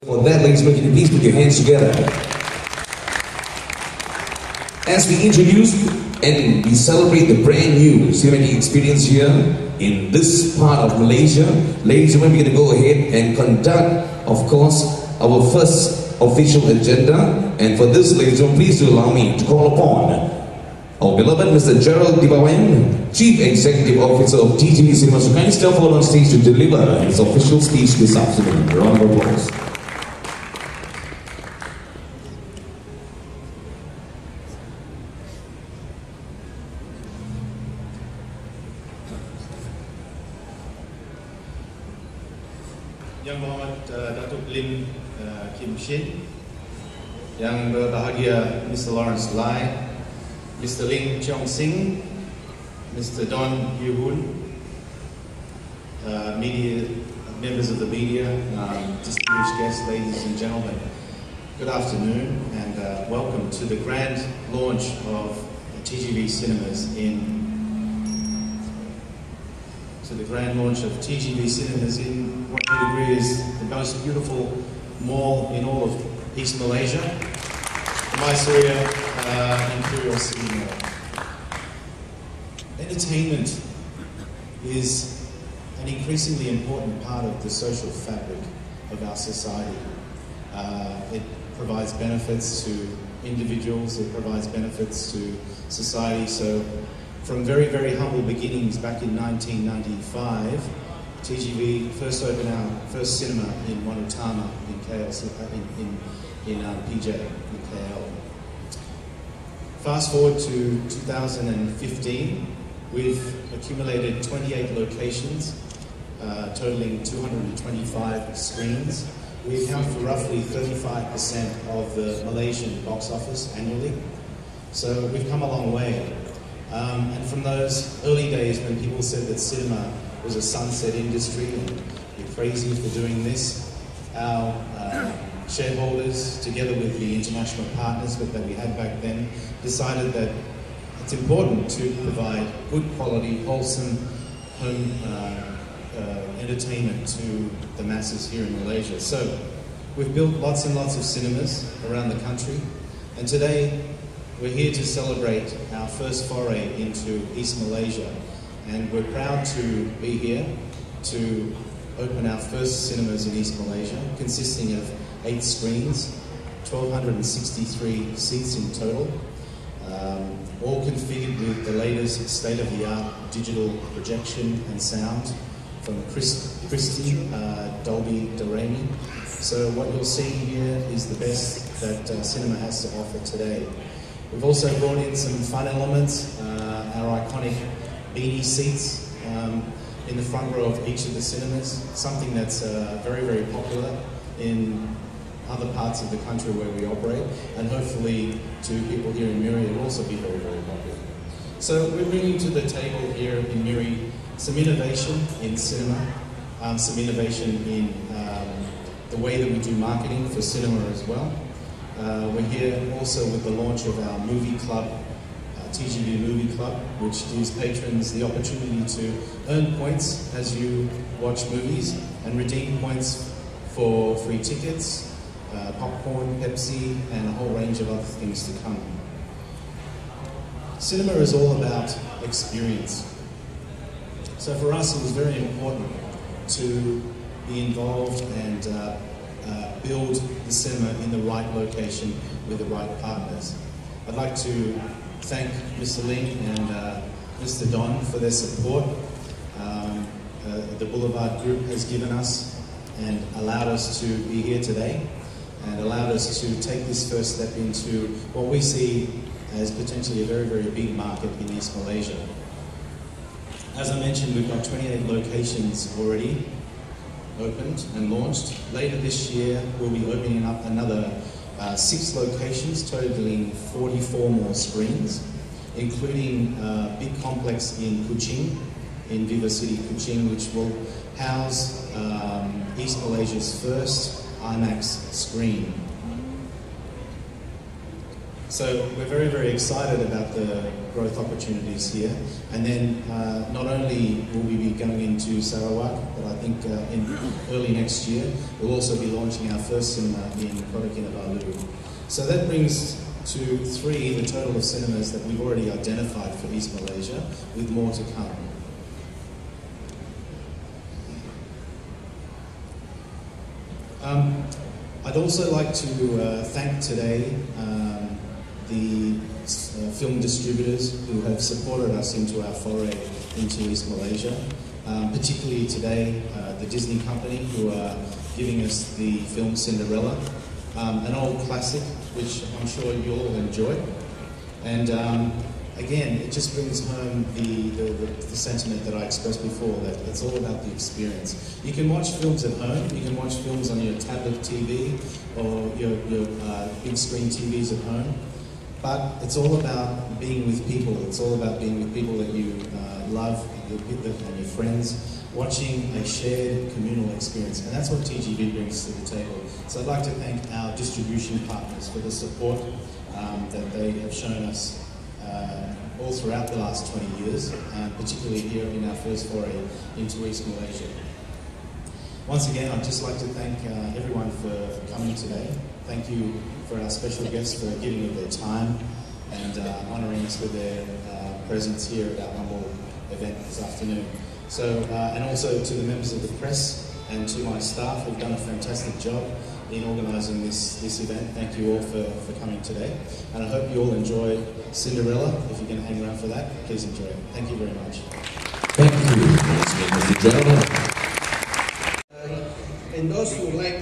For that, ladies and gentlemen, please put your hands together. As we introduce and we celebrate the brand new cinematic experience here in this part of Malaysia, ladies and gentlemen, we're going to go ahead and conduct, of course, our first official agenda. And for this, ladies and gentlemen, please do allow me to call upon our beloved Mr. Gerald V, Chief Executive Officer of TGV Cinemas, to kindly step forward on stage to deliver his official speech this afternoon. A round of applause. Yang Berhormat Datuk Ling Shin, Yang Berbahagia Mr. Lawrence Lai, Mr. Ling Chiong Sing, Mr. Don Yew Hoon, members of the media, distinguished guests, ladies and gentlemen, good afternoon and welcome to the grand launch of TGV Cinemas in what we agree is the most beautiful mall in all of East Malaysia, Permaisuri Imperial City Mall. Entertainment is an increasingly important part of the social fabric of our society. It provides benefits to individuals, it provides benefits to society. So from very, very humble beginnings back in 1995, TGV first opened our first cinema in Wanutama in KL, in PJ, in KL. Fast forward to 2015, we've accumulated 28 locations, totaling 225 screens. We account for roughly 35% of the Malaysian box office annually. So we've come a long way. And from those early days when people said that cinema was a sunset industry and you're crazy for doing this, our shareholders, together with the international partners that we had back then, decided that it's important to provide good quality, wholesome home entertainment to the masses here in Malaysia. So we've built lots and lots of cinemas around the country, and today we're here to celebrate our first foray into East Malaysia, and we're proud to be here to open our first cinemas in East Malaysia, consisting of 8 screens, 1,263 seats in total, all configured with the latest state-of-the-art digital projection and sound from Christie Dolby Doremi. So what you're seeing here is the best that cinema has to offer today. We've also brought in some fun elements, our iconic beanie seats in the front row of each of the cinemas, something that's very, very popular in other parts of the country where we operate, and hopefully to people here in Miri it will also be very, very popular. So we're bringing to the table here in Miri some innovation in cinema, some innovation in the way that we do marketing for cinema as well. We're here also with the launch of our movie club, TGV Movie Club, which gives patrons the opportunity to earn points as you watch movies and redeem points for free tickets, popcorn, Pepsi, and a whole range of other things to come. Cinema is all about experience. So for us it was very important to be involved and build the cinema in the right location with the right partners. I'd like to thank Mr. Ling and Mr. Don for their support. The Boulevard group has given us and allowed us to be here today and allowed us to take this first step into what we see as potentially a very, very big market in East Malaysia. As I mentioned, we've got 28 locations already opened and launched. Later this year, we'll be opening up another 6 locations, totaling 44 more screens, including a big complex in Kuching, in Yew City, Kuching, which will house East Malaysia's first IMAX screen. So we're very, very excited about the growth opportunities here. And then not only will we be going into Sarawak, but I think in early next year, we'll also be launching our first cinema in Kota Kinabalu. So that brings to 3 the total of cinemas that we've already identified for East Malaysia, with more to come. I'd also like to thank today the film distributors who have supported us into our foray into East Malaysia, particularly today the Disney company, who are giving us the film Cinderella, an old classic which I'm sure you all enjoy. And again, it just brings home the sentiment that I expressed before, that it's all about the experience. You can watch films at home, you can watch films on your tablet TV or your big screen TVs at home, but it's all about being with people. It's all about being with people that you love, and your friends, watching a shared communal experience. And that's what TGV brings to the table. So I'd like to thank our distribution partners for the support that they have shown us all throughout the last 20 years, particularly here in our first foray into East Malaysia. Once again, I'd just like to thank everyone for coming today. Thank you for our special guests for giving of their time and honouring us with their presence here at our humble event this afternoon. So, and also to the members of the press and to my staff who've done a fantastic job in organising this event. Thank you all for coming today. And I hope you all enjoy Cinderella. If you can hang around for that, please enjoy it. Thank you very much. Thank you, Mr. Gerald. And those who like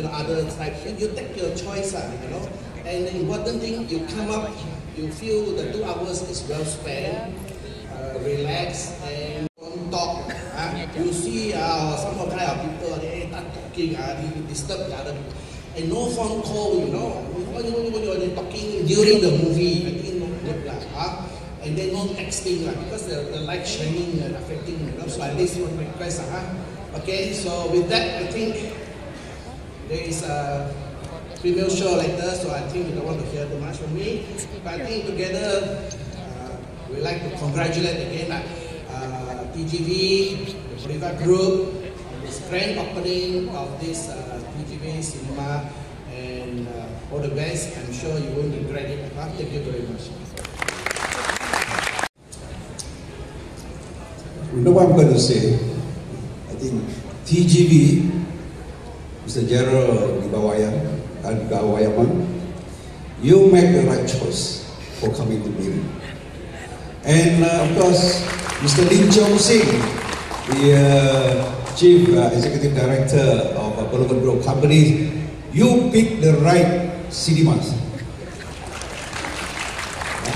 other types, you take your choice, And the important thing, you come up, you feel the 2 hours is well spent, relax and don't talk. You see some of the people, they start talking, they disturb the other. And no phone call, when you're talking during the movie, I think no good, and then no texting, because the light shining and affecting, so at least one request. Okay, so with that, I think there is a premiere show later, so I think you don't want to hear too much from me. But I think together, we'd like to congratulate again TGV, the Boulevard Group, on this grand opening of this TGV Cinema, and all the best. I'm sure you won't regret it. Thank you very much. You know what I'm going to say? I think TGV, Mr. Gerald Dibbayawan, you make the right choice for coming to Miri. And of course, Mr. Ling Chiong Sing, the Chief Executive Director of Boulevard Group Companies, you picked the right cinemas.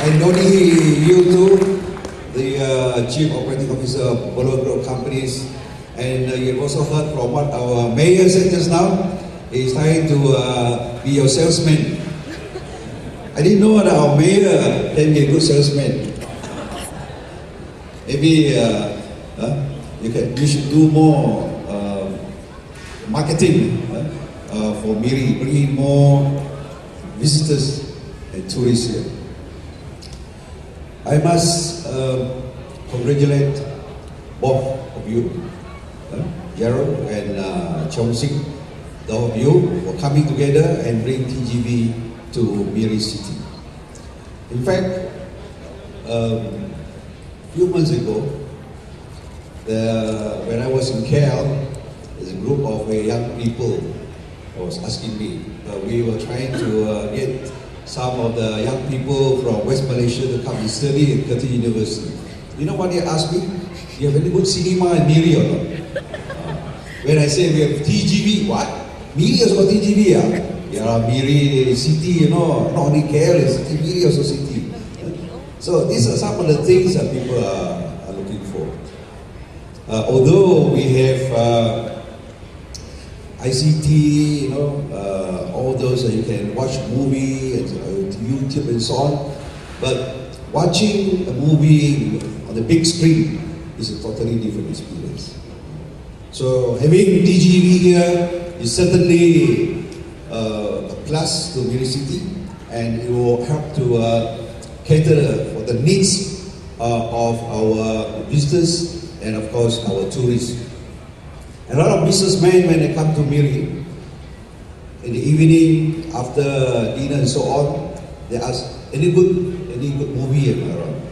And only you too, the Chief Operating Officer of Boulevard Group Companies, and you've also heard from what our mayor said just now. He's trying to be your salesman. I didn't know that our mayor can be a good salesman. Maybe you should do more marketing for Miri, bring in more visitors and tourists here. I must congratulate both of you, Gerald and Chiong Sing, the of you for coming together and bring TGV to Miri City. In fact, a few months ago, when I was in KL, there's a group of young people was asking me. We were trying to get some of the young people from West Malaysia to come and study at Curtin University. You know what they asked me? Do you have any good cinema in Miri or not? When I say we have TGV, what? Miri also got TGV, yeah, Miri City, not only KL, City, Miri also City. So these are some of the things that people are looking for. Although we have ICT, all those that you can watch movie and YouTube and so on, but watching a movie on the big screen is a totally different experience. So having TGV here is certainly a plus to Miri City, and it will help to cater for the needs of our visitors and of course our tourists. A lot of businessmen, when they come to Miri, in the evening, after dinner and so on, they ask, any good movie around?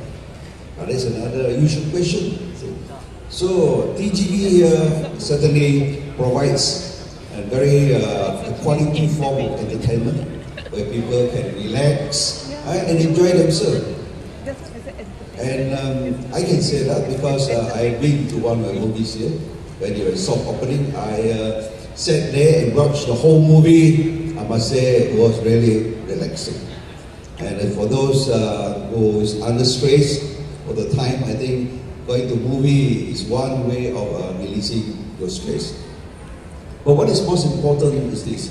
That's another usual question. So TGV certainly provides a very quality form of entertainment where people can relax and enjoy themselves. And I can say that because I've been to one of the movies here. When you were soft opening, I sat there and watched the whole movie. I must say it was really relaxing. And for those who is under stress for the time, I think going to movie is one way of releasing your stress. But what is most important is this.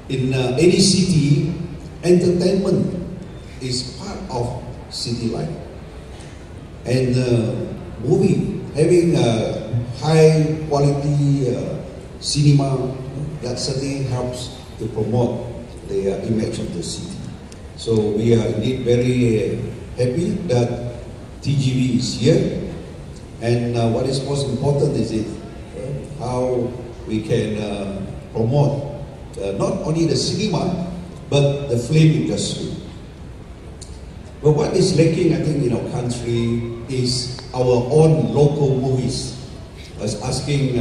In any city, entertainment is part of city life. And movie, having high quality cinema, that certainly helps to promote the image of the city. So we are indeed very happy that TGV is here. And what is most important is how we can promote not only the cinema, but the film industry. But what is lacking, I think, in our country is our own local movies. I was asking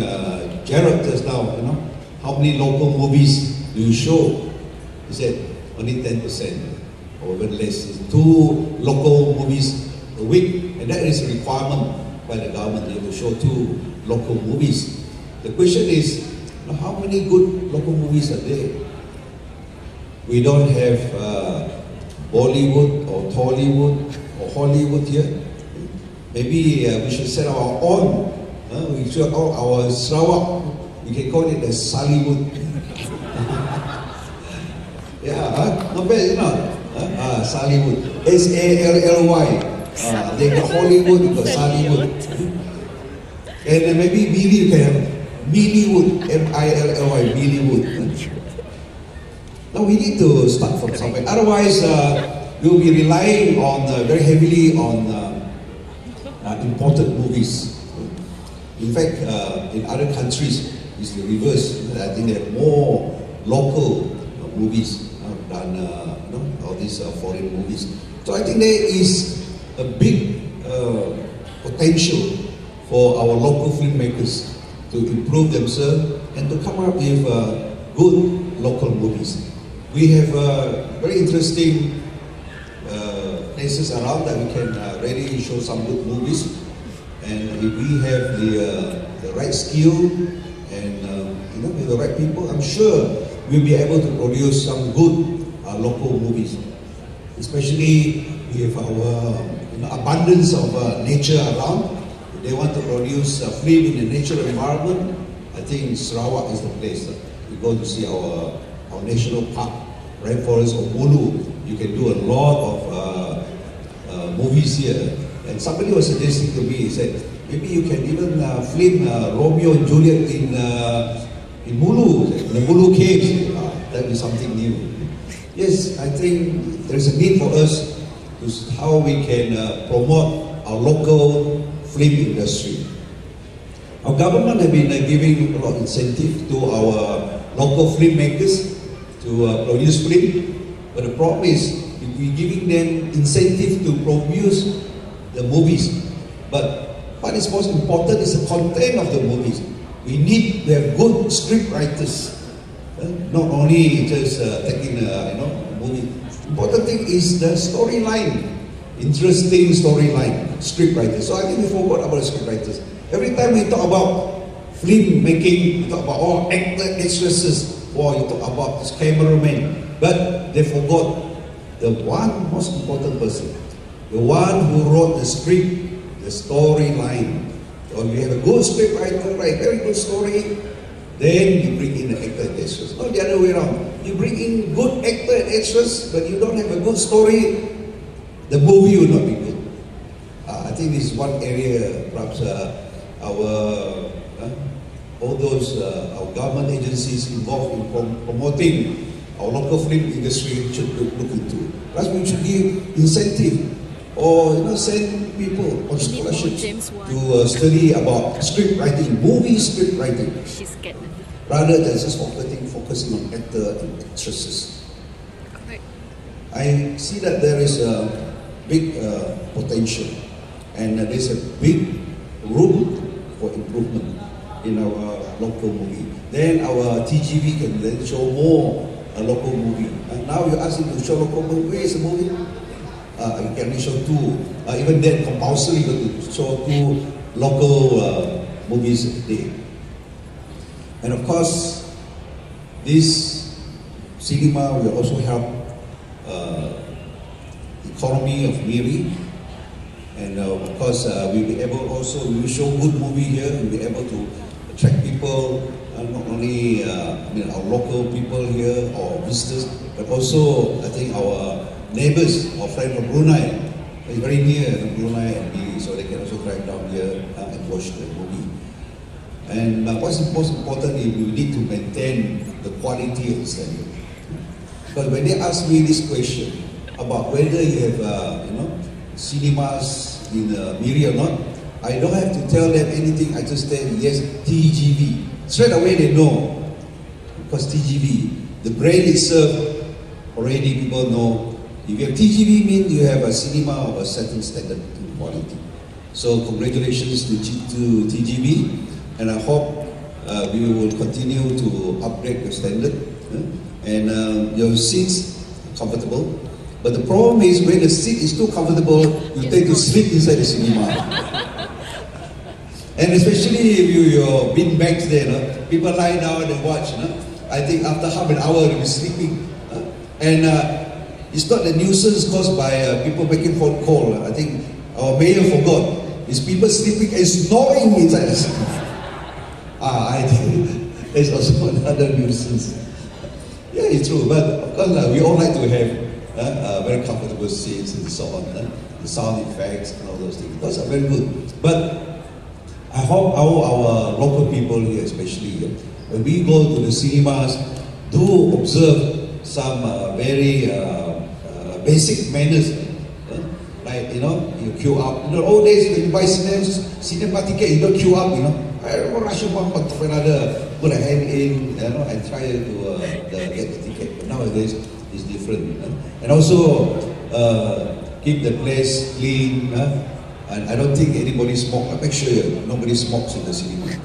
Gerald just now, how many local movies do you show? He said, only 10% or even less. 2 local movies a week, and that is a requirement by the government to show 2 local movies. The question is, how many good local movies are there? We don't have Bollywood or Tollywood or Hollywood here. Maybe we should set our own. We should call our Sarawak. We can call it the Sallywood. Yeah, not bad, you know. Sallywood. S-A-L-L-Y. They got Hollywood, we got Sallywood. And then maybe Miri, you can have Milliwood. M-I-L-L-Y, Milliwood. Now we need to start from somewhere. Otherwise, we'll be relying on very heavily on imported movies. In fact, in other countries, it's the reverse. I think they have more local movies than all these foreign movies. So I think there is a big potential for our local filmmakers to improve themselves and to come up with good local movies. We have very interesting places around that we can really show some good movies. And if we have the right skill and with the right people, I'm sure we'll be able to produce some good local movies. Especially with our abundance of nature around. If they want to produce a film in a natural environment, I think Sarawak is the place. You go to see our national park, rainforest of Ulu. You can do a lot of movies here. And somebody was suggesting to me, he said, maybe you can even film Romeo and Juliet in Mulu, the Mulu caves. That is something new. Yes, I think there is a need for us to how we can promote our local film industry. Our government has been giving a lot of incentive to our local filmmakers to produce film, but the problem is we're giving them incentive to produce the movies. But what is most important is the content of the movies. We need to have good script writers, not only just taking a movie. Important thing is the storyline, interesting storyline, script writers. So I think we forgot about the script writers. Every time we talk about film making, we talk about actresses, or you talk about this cameraman, but they forgot the one most important person. The one who wrote the script, the storyline. So you have a good script writer, write a very good story, then you bring in the actor and actress. Not the other way around. You bring in good actor and actress, but you don't have a good story, the movie will not be good. I think this is one area, perhaps all those our government agencies involved in promoting our local film industry should look into. Plus, we should give incentive or send people on scholarships to study about script writing, movie script writing, rather than just focusing on actor and actresses. I see that there is a big potential, and there's a big room for improvement in our local movie. Then our TGV can then show more local movie. And now you ask him to show local movie. Where is the movie? You can only show 2. Even then, compulsory to show 2 local movies a day. And of course, this cinema will also help economy of Miri. And of course, we'll be able also, we will show good movie here. We'll be able to attract people, not only our local people here or visitors, but also I think our neighbors, our friends from Brunei, is very near Brunei and Miri, so they can also drive down here and watch the movie. And what's most important is we need to maintain the quality of the standard. Because when they ask me this question about whether you have cinemas in Miri or not, I don't have to tell them anything. I just tell yes, TGV. Straight away they know, because TGV, the brand itself, already people know. If you have TGV, means you have a cinema of a certain standard in quality. So congratulations to TGV, and I hope we will continue to upgrade your standard, and your seats comfortable. But the problem is when the seat is too comfortable, you tend to sleep inside the cinema. And especially if you're being back there, people lie down and watch. I think after half an hour they'll be sleeping. And it's not the nuisance caused by people making phone call. I think our mayor forgot. It's people sleeping and snoring inside the cinema. I think there's also another nuisance. Yeah, it's true. But of course, we all like to have very comfortable seats and so on. The sound effects and all those things. Those are very good. But I hope our local people here, especially when we go to the cinemas, do observe some very basic manners. Like, you queue up. In the old days, when you buy cinema ticket, you don't queue up, I don't rush one for another, put a hand in, and try to get the ticket. But nowadays, it's different. And also, keep the place clean. And I don't think anybody smokes. I make sure nobody smokes in the cinema.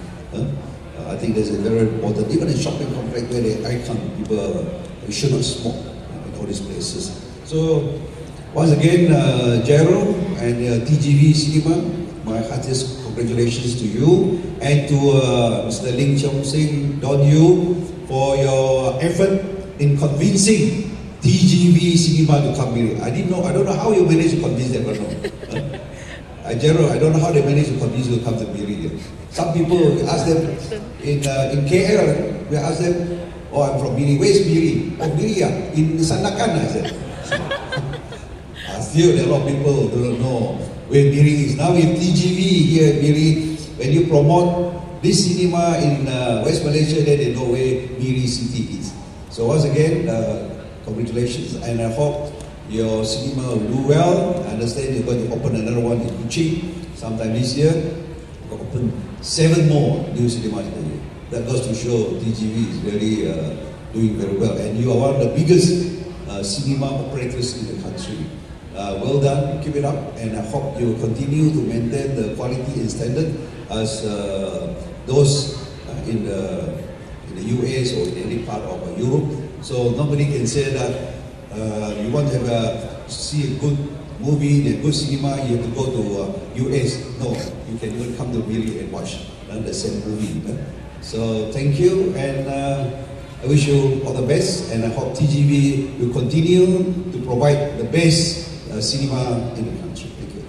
I think that's very important. Even in shopping complex where they icon, people should not smoke in all these places. So once again, Gerald and TGV Cinema, my heartiest congratulations to you, and to Mr. Ling Chiong Sing, Don Yu, for your effort in convincing TGV Cinema to come here. I don't know how you managed to convince them, but no. Gerald, I don't know how they manage to convince you to come to Miri. Some people, we ask them, in KL, we ask them, oh, I'm from Miri. Where's Miri? Oh, Miri, in Sandakan, I said. Still, there are a lot of people who don't know where Miri is. Now with TGV here in Miri, when you promote this cinema in West Malaysia, then they know where Miri City is. So once again, congratulations, and I hope your cinema will do well. I understand you're going to open another one in Kuching sometime this year. You're going to open 7 more new cinemas in the year. That goes to show TGV is really doing very well. And you are one of the biggest cinema operators in the country. Well done, keep it up. And I hope you will continue to maintain the quality and standard as those in the US or in any part of Europe. So nobody can say that you want to see a good movie in a good cinema, you have to go to US. No, you can even come to Miri and watch the same movie. So thank you, and I wish you all the best, and I hope TGV will continue to provide the best cinema in the country. Thank you.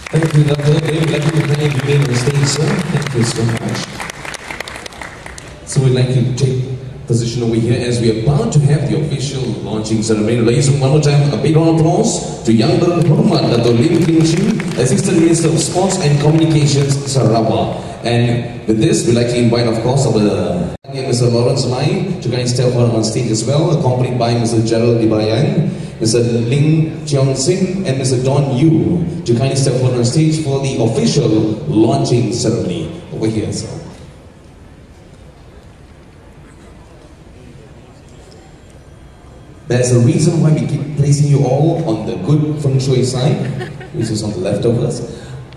Thank you, Datuk. We'd like to thank you for being on the stage, sir. Thank you so much. So we'd like to take position over here as we are about to have the official launching ceremony. Ladies and one more time, a big round of applause to Yang Berhormat Datuk Ling Chiong Sing, Assistant Minister of Sports and Communications, Sarawak. And with this, we'd like to invite, of course, our Mr. Lawrence Lai to kindly step forward on stage as well, accompanied by Mr. Gerald Dibbayawan, Mr. Ling Chiong Sing, and Mr. Don Yew to kindly step forward on stage for the official launching ceremony. Over here, sir. There's a reason why we keep placing you all on the good feng shui side, which is on the left of us.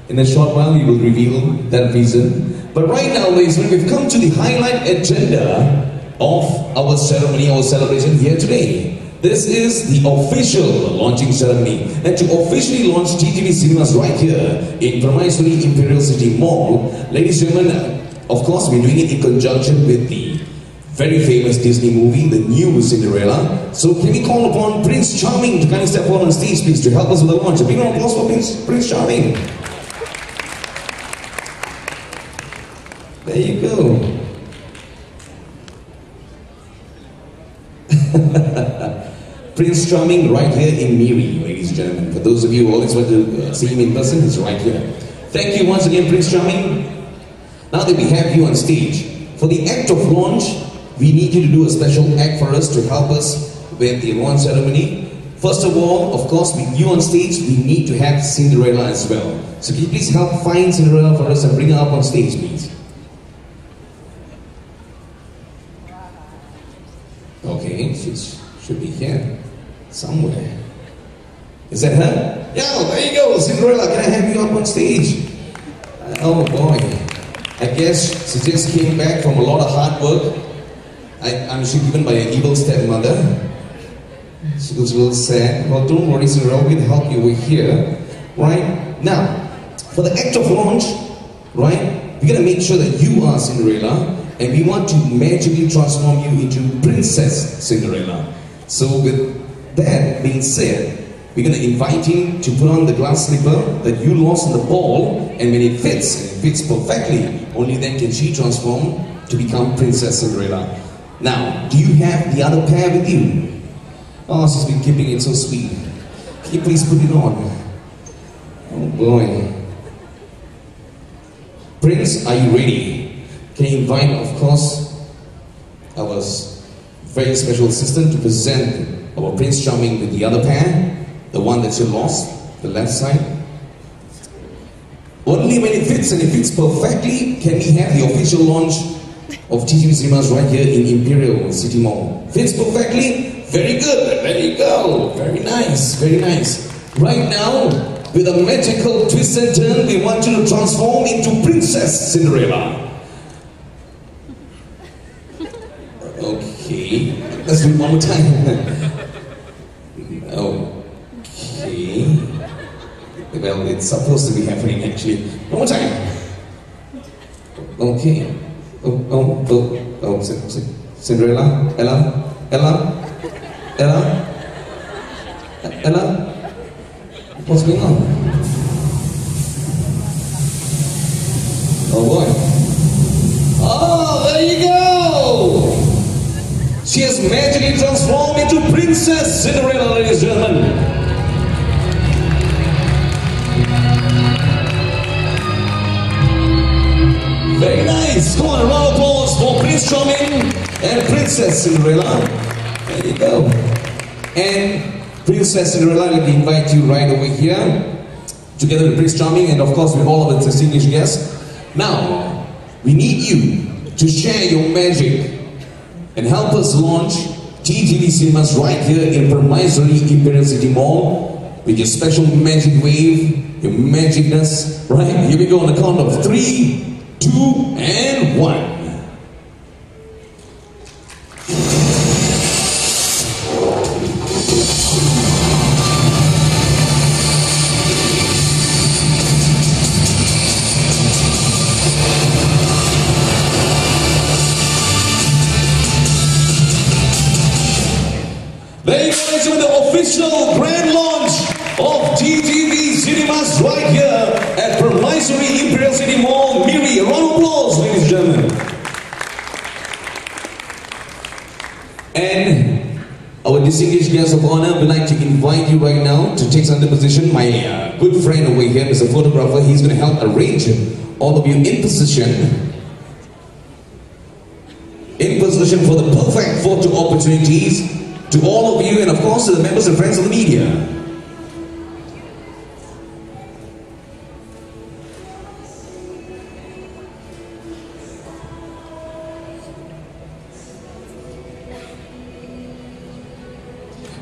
In a short while, we will reveal that reason. But right now, ladies and gentlemen, we've come to the highlight agenda of our ceremony, our celebration here today. This is the official launching ceremony. And to officially launch TGV Cinemas right here in Permaisuri Imperial City Mall, ladies and gentlemen, of course, we're doing it in conjunction with the very famous Disney movie, the new Cinderella. So can we call upon Prince Charming to kindly step forward on stage, please, to help us with the launch. A big round of applause for Prince Charming. There you go. Prince Charming right here in Miri, ladies and gentlemen. For those of you who always want to see him in person, he's right here. Thank you once again, Prince Charming. Now that we have you on stage, for the act of launch, we need you to do a special act for us to help us with the launch ceremony. First of all, of course, with you on stage, we need to have Cinderella as well. So can you please help find Cinderella for us and bring her up on stage, please? Okay, she should be here somewhere. Is that her? Yeah, there you go, Cinderella. Can I have you up on stage? Oh boy, I guess she just came back from a lot of hard work. I'm sure given by an evil stepmother. She was a little sad. Well, don't worry, Cinderella, we'll help you. We're here, right? Now, for the act of launch, right, we're gonna make sure that you are Cinderella, and we want to magically transform you into Princess Cinderella. So with that being said, we're going to invite you to put on the glass slipper that you lost in the ball, and when it fits perfectly, only then can she transform to become Princess Cinderella. Now, do you have the other pair with you? Oh, she's been keeping it so sweet. Can you please put it on? Oh boy. Prince, are you ready? Can you invite, of course, our very special assistant to present our Prince Charming with the other pair, the one that you lost, the left side. Only when it fits, and it fits perfectly, can we have the official launch of TGV Cinemas right here in Imperial City Mall. Fits perfectly? Very good, there you go. Very nice, very nice. Right now, with a magical twist and turn, we want you to transform into Princess Cinderella. Okay, let's do it one more time. Okay. Well, it's supposed to be happening actually. One more time. Okay. Cinderella, Ella. What's going on? Oh boy. Oh, there you go! She has magically transformed into Princess Cinderella, ladies and gentlemen. Very nice. Come on, a round of applause for Prince Charming and Princess Cinderella. There you go. And Princess Cinderella, let me invite you right over here, together with Prince Charming and of course with all of the distinguished guests. Now, we need you to share your magic and help us launch TGV Cinemas right here in Permaisuri Imperial City Mall with your special magic wave, your magicness. Right, here we go on the count of 3, 2, and 1. There you go, with the official grand launch of TGV Cinemas right here at Permaisuri Imperial City Mall, Miri. A round of applause, ladies and gentlemen. And our distinguished guest of honor, we'd like to invite you right now to take center position. My good friend over here, Mr. Photographer, he's going to help arrange all of you in position. in position for the perfect photo opportunities to all of you and of course to the members and friends of the media.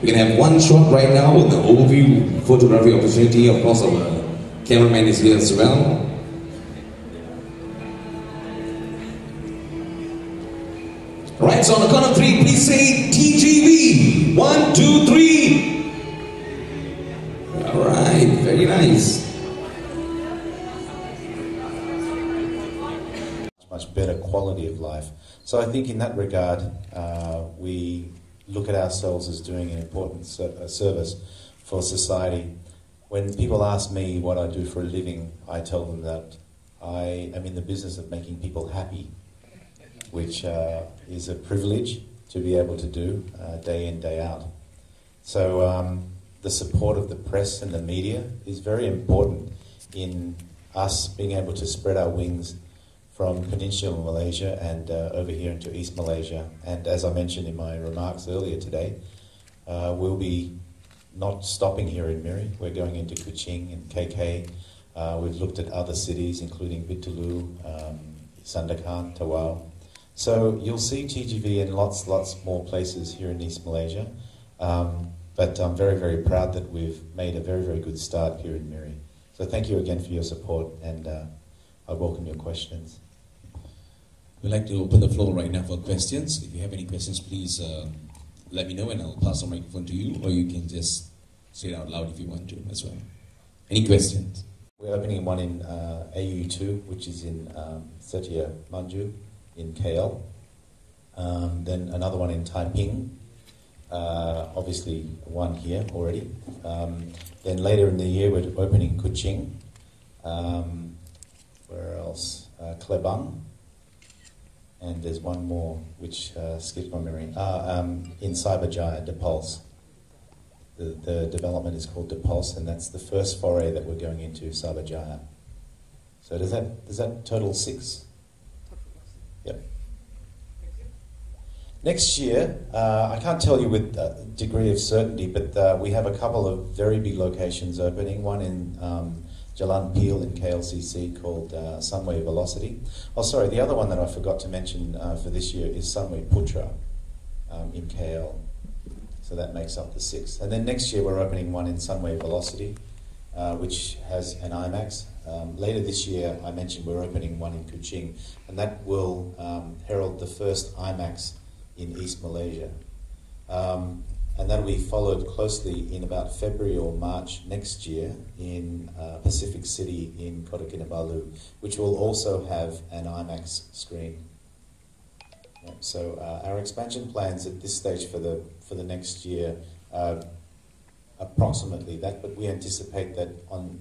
We can have one shot right now with the overview photography opportunity. Of course, our cameraman is here as well. Right, so on the count of three, please say TGV. 1, 2, 3. All right, very nice. Much better quality of life. So I think in that regard, we look at ourselves as doing an important service for society. When people ask me what I do for a living, I tell them that I am in the business of making people happy, which is a privilege to be able to do day in, day out. So the support of the press and the media is very important in us being able to spread our wings from Peninsular Malaysia and over here into East Malaysia. And as I mentioned in my remarks earlier today, we'll be not stopping here in Miri. We're going into Kuching and KK. We've looked at other cities, including Bitulu, Sandakan, Tawau. So you'll see TGV in lots more places here in East Malaysia. But I'm very, very proud that we've made a very, very good start here in Miri. So thank you again for your support, and I welcome your questions. We'd like to open the floor right now for questions. If you have any questions, please let me know and I'll pass the microphone to you, or you can just say it out loud if you want to as well. Any questions? We're opening one in AU2, which is in Setia Manju in KL. Then another one in Taiping. Obviously one here already. Then later in the year we're opening Kuching. Where else? Klebang. And there's one more which skipped my memory. In Cyberjaya, DePulse. The development is called DePulse, and that's the first foray that we're going into Cyberjaya. So does that total 6? Yep. Next year, I can't tell you with a degree of certainty, but we have a couple of very big locations opening. One in Jalan Peel in KLCC called Sunway Velocity. Oh, sorry, the other one that I forgot to mention for this year is Sunway Putra in KL. So that makes up the 6. And then next year we're opening one in Sunway Velocity, which has an IMAX. Later this year, I mentioned we're opening one in Kuching, and that will herald the first IMAX in East Malaysia. And that'll be followed closely in about February or March next year in Pacific City in Kota Kinabalu, which will also have an IMAX screen. Yeah, so our expansion plans at this stage for the next year are approximately that, but we anticipate that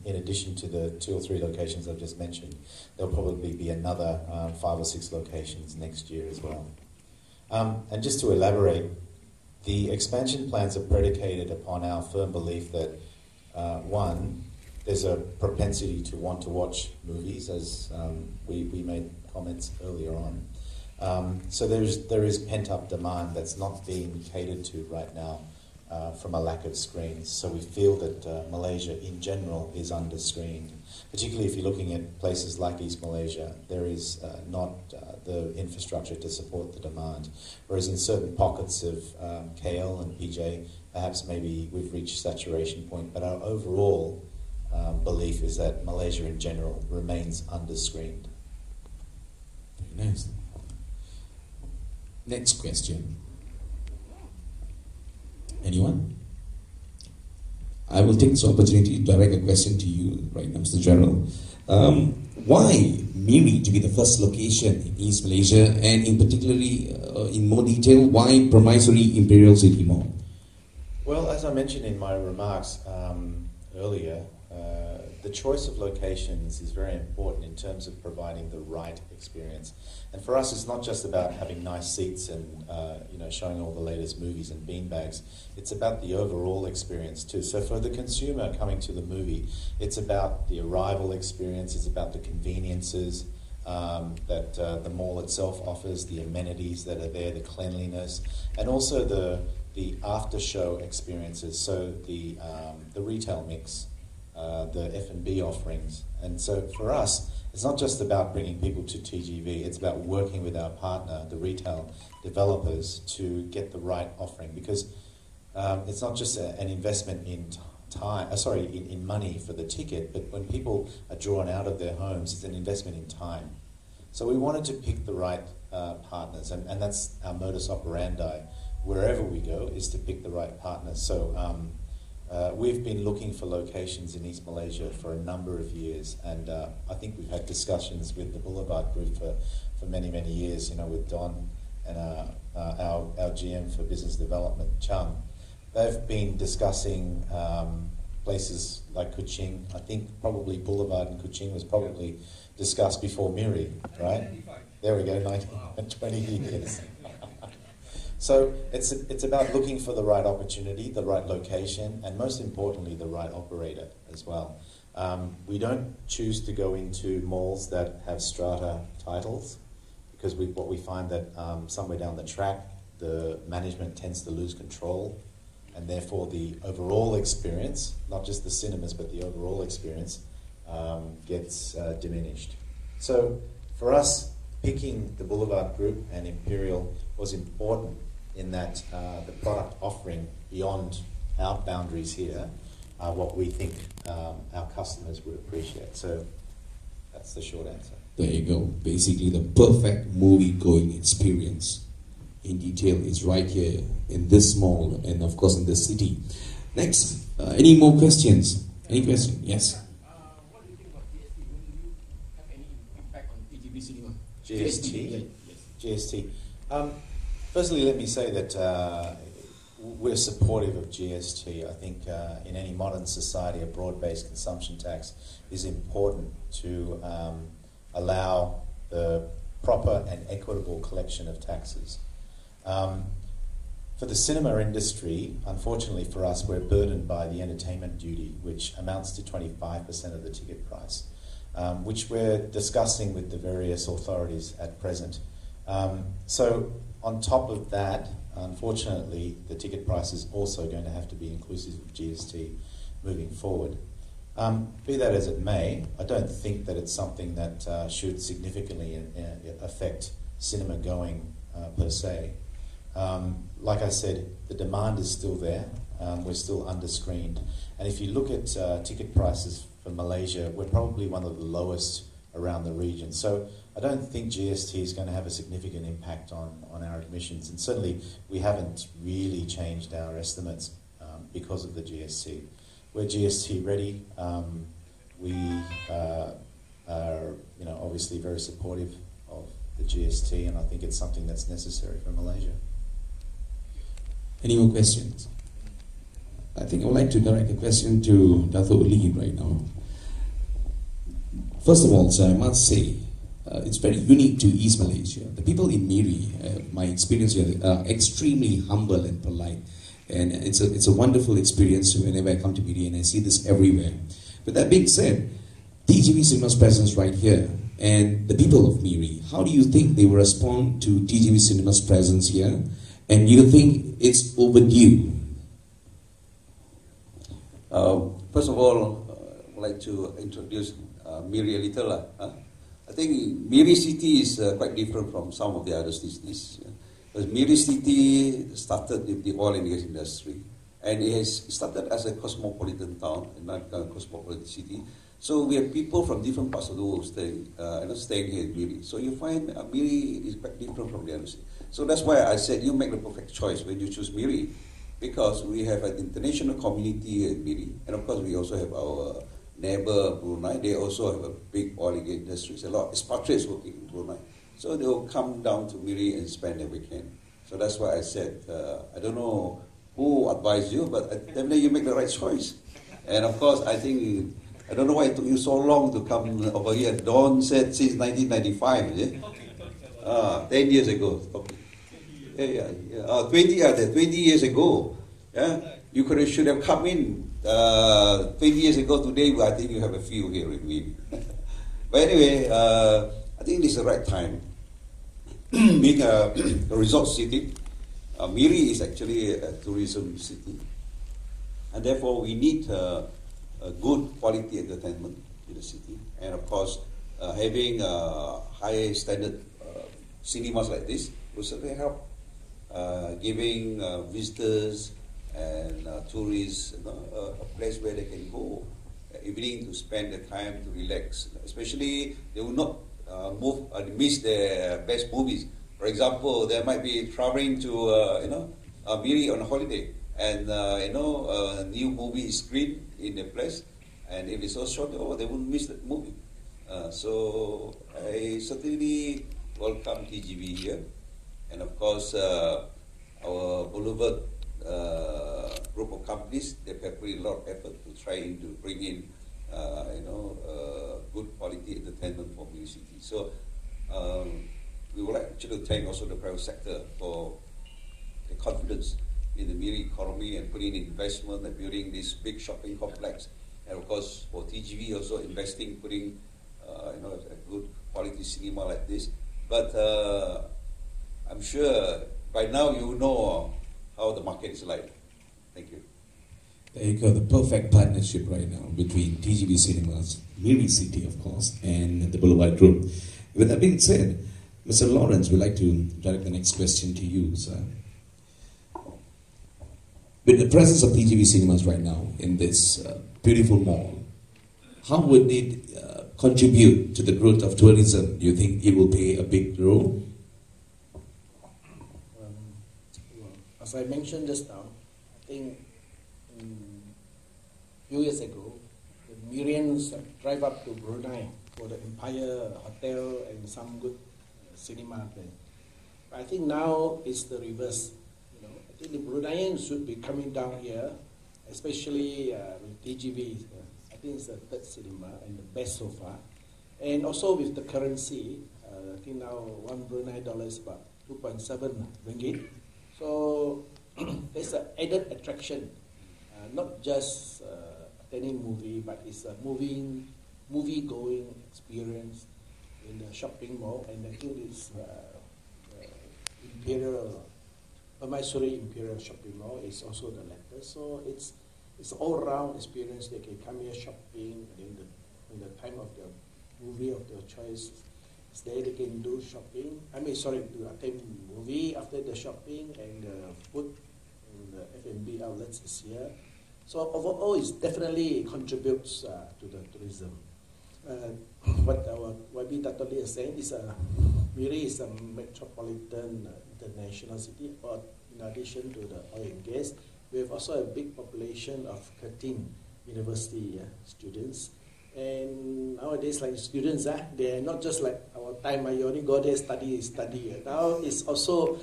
in addition to the 2 or 3 locations I've just mentioned, there'll probably be another 5 or 6 locations next year as well. And just to elaborate, the expansion plans are predicated upon our firm belief that, one, there's a propensity to want to watch movies, as we made comments earlier on. So there is pent-up demand that's not being catered to right now from a lack of screens. So we feel that Malaysia in general is under-screened, particularly if you're looking at places like East Malaysia. There is not the infrastructure to support the demand. Whereas in certain pockets of KL and PJ, perhaps maybe we've reached saturation point, but our overall belief is that Malaysia in general remains under-screened. Very nice. Next question. Anyone? I will take this opportunity to direct a question to you right now, Mr. Gerald. Why Miri to be the first location in East Malaysia, and in particularly, in more detail, why Permaisuri Imperial City Mall? Well, as I mentioned in my remarks earlier, the choice of locations is very important in terms of providing the right experience. And for us, it's not just about having nice seats and showing all the latest movies and beanbags. It's about the overall experience too. So for the consumer coming to the movie, it's about the arrival experience, it's about the conveniences, that the mall itself offers, the amenities that are there, the cleanliness, and also the after-show experiences. So the retail mix, the F&B offerings, and so for us, it's not just about bringing people to TGV. It's about working with our partner, the retail developers, to get the right offering, because it's not just an investment in time, in money for the ticket, but when people are drawn out of their homes, it's an investment in time. So we wanted to pick the right partners, and that's our modus operandi wherever we go, is to pick the right partners. So we've been looking for locations in East Malaysia for a number of years, and I think we've had discussions with the Boulevard group for many, many years, with Don and our GM for business development, Chung. They've been discussing places like Kuching. I think probably Boulevard and Kuching was probably discussed before Miri, right? There we go, 20 years. So it's about looking for the right opportunity, the right location, and most importantly, the right operator as well. We don't choose to go into malls that have strata titles, because what we find that somewhere down the track, the management tends to lose control, and therefore the overall experience, not just the cinemas, but the overall experience gets diminished. So for us, picking the Boulevard Group and Imperial was important in that the product offering beyond our boundaries here are what we think our customers would appreciate. So that's the short answer. There you go. Basically, the perfect movie-going experience in detail is right here in this mall and, of course, in the city. Next, any more questions? Any questions? Yes. What do you think about GST? Will you have any impact on TGV Cinema? GST? Yes. GST. Firstly, let me say that we're supportive of GST. I think in any modern society, a broad-based consumption tax is important to allow the proper and equitable collection of taxes. For the cinema industry, unfortunately for us, we're burdened by the entertainment duty, which amounts to 25% of the ticket price, which we're discussing with the various authorities at present. So on top of that, unfortunately, the ticket price is also going to have to be inclusive of GST moving forward. Be that as it may, I don't think that it's something that should significantly affect cinema going per se. Like I said, the demand is still there. We're still underscreened. And if you look at ticket prices for Malaysia, we're probably one of the lowest around the region. So I don't think GST is going to have a significant impact on our admissions. And certainly we haven't really changed our estimates because of the GST. We're GST ready. We are obviously very supportive of the GST, and I think it's something that's necessary for Malaysia. Any more questions? I think I would like to direct a question to Datuk Lee right now. First of all, sir, I must say, it's very unique to East Malaysia. The people in Miri, my experience here, are extremely humble and polite. And it's a wonderful experience whenever I come to Miri, and I see this everywhere. But that being said, TGV Cinemas' presence right here, and the people of Miri, how do you think they will respond to TGV Cinemas' presence here? And you think it's overdue? First of all, I'd like to introduce Miri a little. I think Miri City is quite different from some of the other cities. Because Miri City started with the oil and gas industry, and it has started as a cosmopolitan town, not a cosmopolitan city. So we have people from different parts of the world staying here in Miri. So you find Miri is quite different from the other cities. So that's why I said you make the perfect choice when you choose Miri, because we have an international community here in Miri, and of course we also have our neighbor Brunei. They also have a big oil and gas industry. A lot of expatriates working in Brunei. So they will come down to Miri and spend their weekend. So that's why I said, I don't know who advised you, but definitely you make the right choice. And of course, I think, I don't know why it took you so long to come over here. Don said since 1995, is it? 10 years ago. Okay. Yeah. 20 years ago. Yeah? You should have come in 20 years ago today, but I think you have a few here with me. But anyway, I think this is the right time. Being a resort city, Miri is actually a tourism city, and therefore we need a good quality entertainment in the city, and of course having high standard cinemas like this will certainly help giving visitors and tourists a place where they can go evening to spend the time to relax. Especially, they will not miss their best movies. For example, they might be traveling to Miri on a holiday, and a new movie is screened in a place, and if it's so short, they won't miss that movie. So I certainly welcome TGV here, and of course our Boulevard group of companies, they have put a lot of effort to try to bring in good quality entertainment for Miri City. So we would like to thank also the private sector for the confidence in the Miri economy and putting in investment and building this big shopping complex, and of course for TGV also investing, putting a good quality cinema like this. But I'm sure by now you know how the market is like. Thank you. There you go, the perfect partnership right now between TGV Cinemas, Miri City, of course, and the Boulevard Group. With that being said, Mr. Lawrence, we'd like to direct the next question to you, sir. With the presence of TGV Cinemas right now in this beautiful mall, how would it contribute to the growth of tourism? Do you think it will play a big role? As I mentioned just now, I think a few years ago, the Mirians drive up to Brunei for the Empire Hotel and some good cinema there. But I think now it's the reverse. I think the Bruneians should be coming down here, especially with TGV. I think it's the third cinema and the best so far. And also with the currency, I think now $1 Brunei is about 2.7 ringgit. So there's an added attraction, not just attending movie, but it's a movie-going experience in the shopping mall. And I think it's Permaisuri Imperial Shopping Mall is also the latter. So it's all-round experience. They can come here shopping, and in the time of the movie of their choice, there they can do shopping. To attend movie after the shopping, and food in the F&B outlets is here. So overall, it definitely contributes to the tourism. What our YB Datuk is saying is Miri is a metropolitan international city, but in addition to the oil and gas, we have also a big population of 13 university students. And nowadays, like students, they are not just like our time, you only go there, study. Now it's also,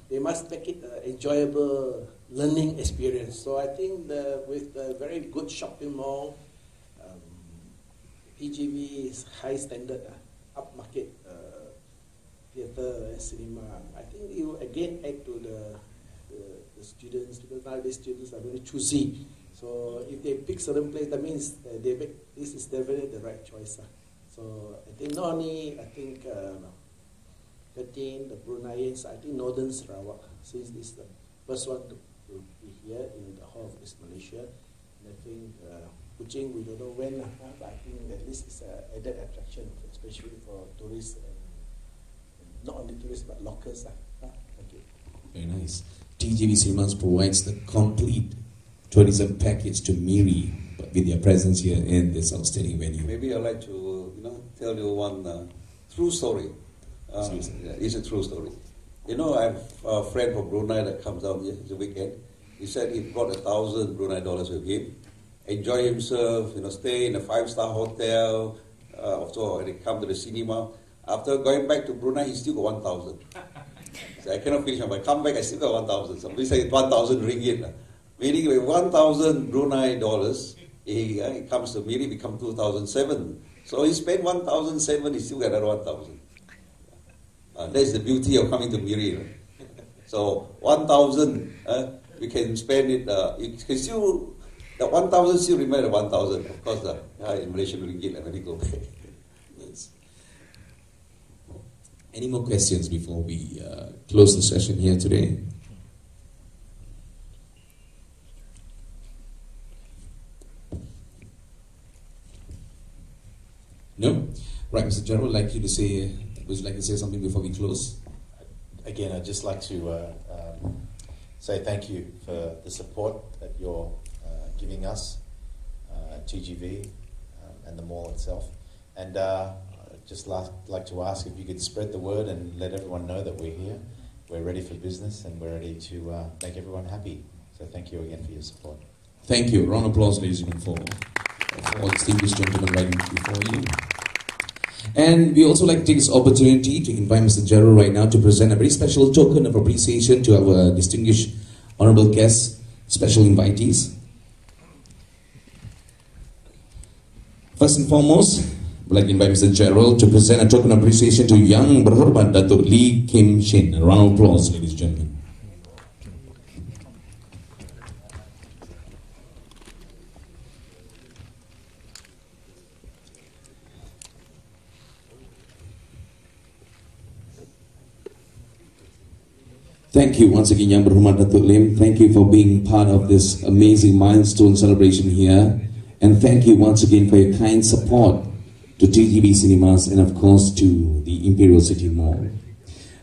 they must make it an enjoyable learning experience. So I think with a very good shopping mall, TGV is high standard, upmarket theatre and cinema. I think it will again add to the students, because nowadays students are very choosy. So if they pick certain place, that means this is definitely the right choice. So I think not only 13, the Bruneians, I think Northern Sarawak, since this is the first one to be here in the whole of East Malaysia. And I think Kuching, we don't know when, but I think at least it's an added attraction, especially for tourists, and not only tourists but locals. Thank you. Very nice. TGV Cinemas provides the complete tourism package to Miri with their presence here in this outstanding venue. Maybe I'd like to tell you one true story. It's a true story. I have a friend from Brunei that comes down here the weekend. He said he brought $1,000 Brunei with him, enjoy himself, stay in a 5-star hotel, also when he come to the cinema. After going back to Brunei, he still got 1,000. So I cannot finish. If I come back, I still got 1,000. Somebody say 1,000 ringgit. Meaning with 1,000 Brunei dollars, he comes to Miri, become 2,007. So he spent 1,007, he still got another 1,000. That's the beauty of coming to Miri. So 1,000, we can spend it, you can still, the 1,000 still remain at 1,000. Of course, in Malaysian ringgit, when we go back. Yes. Any more questions before we close the session here today? No? Right, Mr. Gerald, would you like to say something before we close? Again, I'd just like to say thank you for the support that you're giving us, TGV and the mall itself. And I'd just like to ask if you could spread the word and let everyone know that we're here. We're ready for business and we're ready to make everyone happy. So thank you again for your support. Thank you. Round of applause, ladies and gentlemen, for all distinguished gentlemen right before you. And we also like to take this opportunity to invite Mr. Gerald right now to present a very special token of appreciation to our distinguished honorable guests, special invitees. First and foremost, we'd like to invite Mr. Gerald to present a token of appreciation to young Berhormat Datuk Ling Chiong Sing. A round of applause, ladies and gentlemen. Thank you once again, Yang Berhormat Datuk Lim. Thank you for being part of this amazing milestone celebration here. And thank you once again for your kind support to TGV Cinemas and of course to the Imperial City Mall.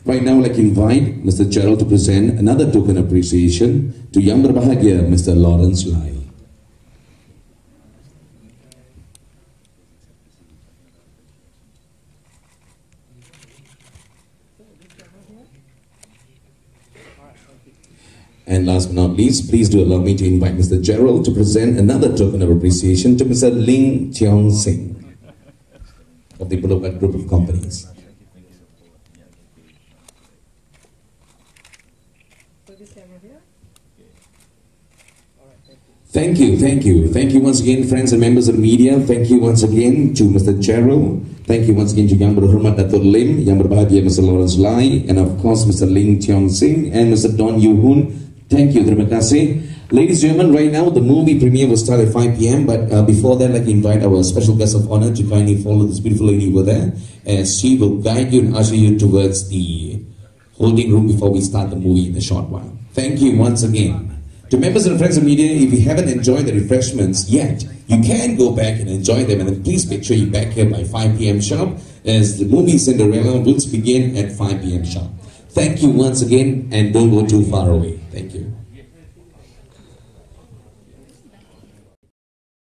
Right now, I'd like to invite Mr. Gerald to present another token of appreciation to Yang Berbahagia Mr. Lawrence Lai. And last but not least, please do allow me to invite Mr. Gerald to present another token of appreciation to Mr. Ling Chiong Sing of the Boulevard Group of Companies. Thank you, thank you. Thank you once again, friends and members of the media. Thank you once again to Mr. Gerald. Thank you once again to Yang Berhormat Datuk Lim, Yang Berbahagia Mr. Lawrence Lai, and of course Mr. Ling Chiong Sing and Mr. Yew Hoon. Thank you, terima kasih. Ladies and gentlemen, right now the movie premiere will start at 5 p.m. But before that, I'd like to invite our special guest of honor to kindly follow this beautiful lady over there, as she will guide you and usher you towards the holding room before we start the movie in a short while. Thank you once again. To members and friends of media, if you haven't enjoyed the refreshments yet, you can go back and enjoy them, and then please make sure you're back here by 5 p.m. sharp, as the movie Cinderella will begin at 5 p.m. sharp. Thank you once again, and don't go too far away. Thank you.